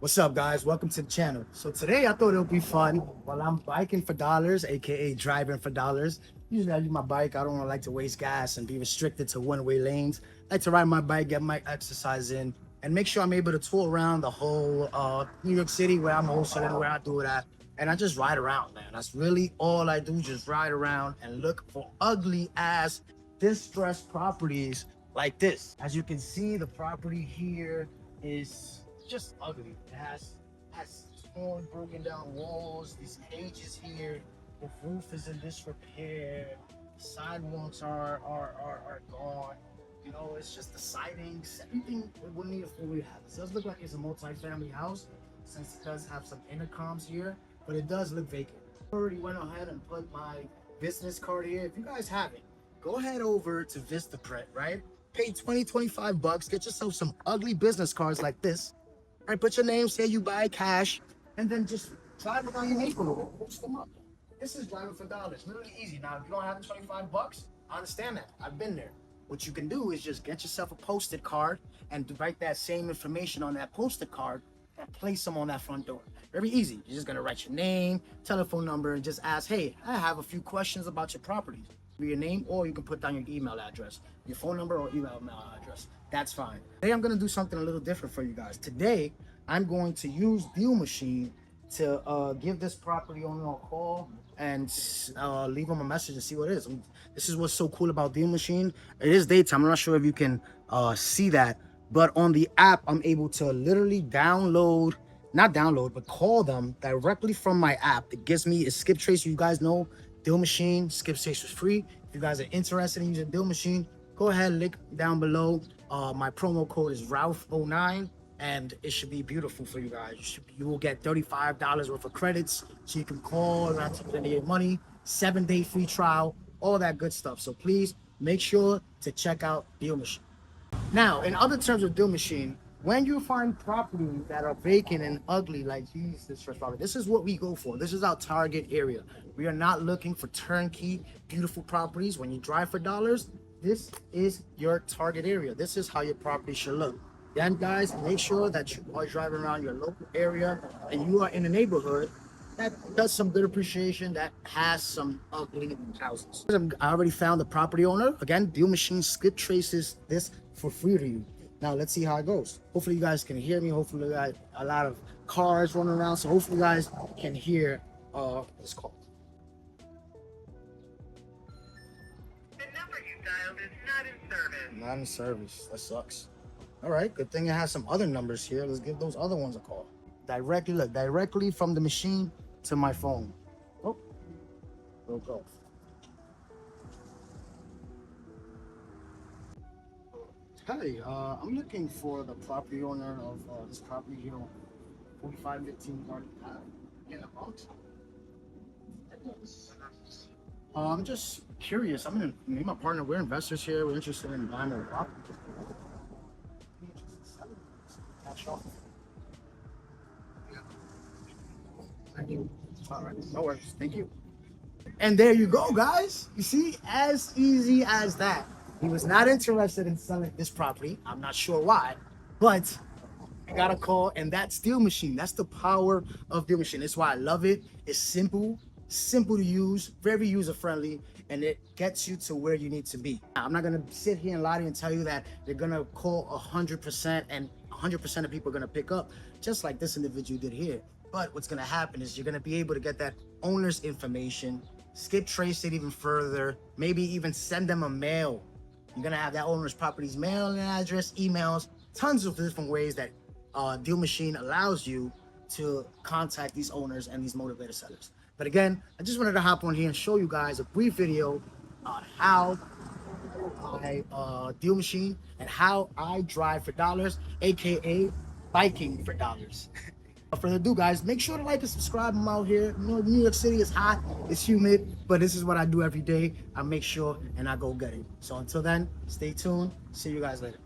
What's up, guys? Welcome to the channel. So today I thought it would be fun while I'm biking for dollars, aka driving for dollars. Usually I use my bike. I don't like to waste gas and be restricted to one-way lanes. I like to ride my bike, get my exercise in, and make sure I'm able to tour around the whole New York City where I'm wholesaling, where I do it at. And I just ride around, man. That's really all I do, just ride around and look for ugly ass distressed properties like this. As you can see, the property here is just ugly. It has torn, broken down walls. These cages here. The roof is in disrepair. Sidewalks are gone. You know, it's just the sidings. Everything would need a full rehab. It does look like it's a multi-family house since it does have some intercoms here, but it does look vacant. I already went ahead and put my business card here. If you guys haven't, go ahead over to Vistaprint, right? Pay 25 bucks, get yourself some ugly business cards like this. All right, put your name, say you buy cash, and then just drive around your neighborhood, post them up. This is driving for dollars, really easy. Now, if you don't have 25 bucks, I understand that. I've been there. What you can do is just get yourself a posted card and write that same information on that posted card and place them on that front door. Very easy. You're just gonna write your name, telephone number, and just ask, hey, I have a few questions about your properties. Your name, or you can put down your email address, your phone number or email address. That's fine. Today I'm gonna do something a little different for you guys. Today I'm going to use Deal Machine to give this property owner a call and leave them a message and see what it is. This is what's so cool about Deal Machine. It is daytime. I'm not sure if you can see that, but on the app I'm able to literally not download, but call them directly from my app. It gives me a skip trace. You guys know Deal Machine, skip trace is free. If you guys are interested in using Deal Machine, go ahead, link down below. My promo code is Ralph09, and it should be beautiful for you guys. You will get $35 worth of credits, so you can call, not taking any of your money, 7-day free trial, all that good stuff. So please make sure to check out Deal Machine. Now, in other terms of Deal Machine, when you find properties that are vacant and ugly like these distressed property, this is what we go for. This is our target area. We are not looking for turnkey, beautiful properties. When you drive for dollars, this is your target area. This is how your property should look. Then, guys, make sure that you are driving around your local area and you are in a neighborhood that does some good appreciation, that has some ugly houses. I already found the property owner. Again, Deal Machine skip traces this for free to you. Now let's see how it goes. Hopefully you guys can hear me. Hopefully we got a lot of cars running around, so hopefully you guys can hear this call. The number you dialed is not in service. Not in service. That sucks. All right, good thing it has some other numbers here. Let's give those other ones a call. Directly from the machine to my phone. Oh, broke off. Hi, I'm looking for the property owner of this property here on 4515 Garden Path in the Bronx. I'm just curious. Me and my partner, we're investors here. We're interested in buying a property. Thank you. All right, no worries. Thank you. And there you go, guys. You see, as easy as that. He was not interested in selling this property. I'm not sure why, but I got a call, and that's Deal Machine. That's the power of Deal Machine. That's why I love it. It's simple to use, very user-friendly, and it gets you to where you need to be. I'm not gonna sit here and lie to you and tell you that they're gonna call 100% and 100% of people are gonna pick up, just like this individual did here. But what's gonna happen is you're gonna be able to get that owner's information, skip trace it even further, maybe even send them a mail. You're gonna have that owner's property's mailing address, emails, tons of different ways that Deal Machine allows you to contact these owners and these motivated sellers. But again, I just wanted to hop on here and show you guys a brief video on how I Deal Machine and how I drive for dollars, aka biking for dollars. Without further ado, guys, make sure to like and subscribe. I'm out here. You know, New York City is hot, it's humid, but this is what I do every day. I make sure and I go get it. So until then, stay tuned. See you guys later.